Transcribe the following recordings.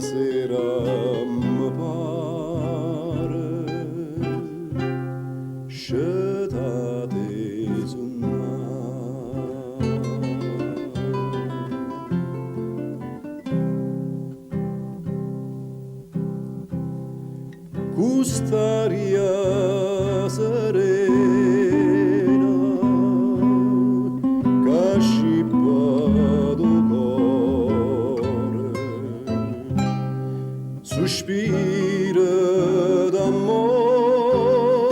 sera mi pare scetate sul mare. Quest'aria serena che scippa do cuore, sospira d'amore,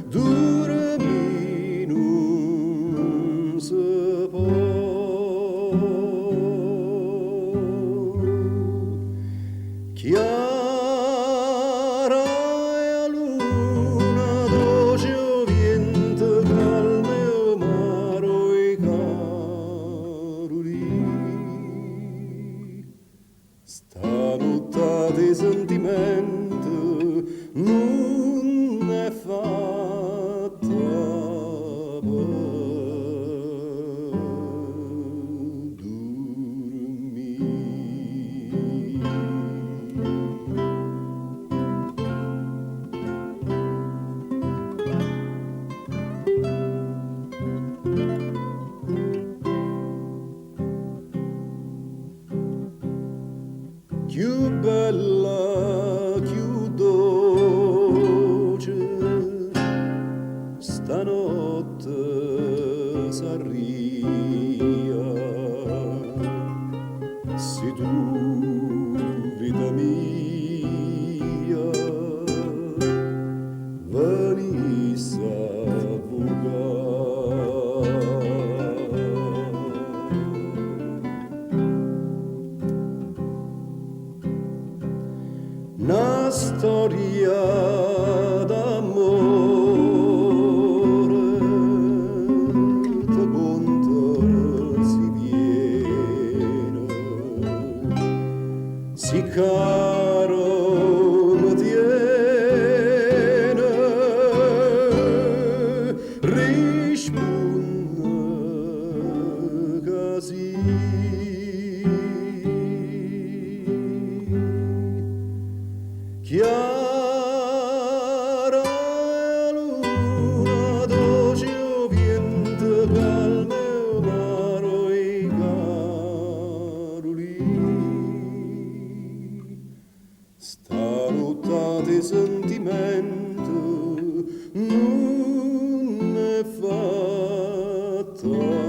dormi non si può. Chiara e luna, dolce vento, calme amaro e caroli. Stanotte di sentimento non è fatta per più bella, più dolce, stanotte s'arria. Se tu, vita mia, venissi a vogare. Una storia d'amore te conta si viene, si caro mi tiene, risponde così. Chiara luna, dolce vento, calme amaro e caroli. Stanotte di sentimento non è fatta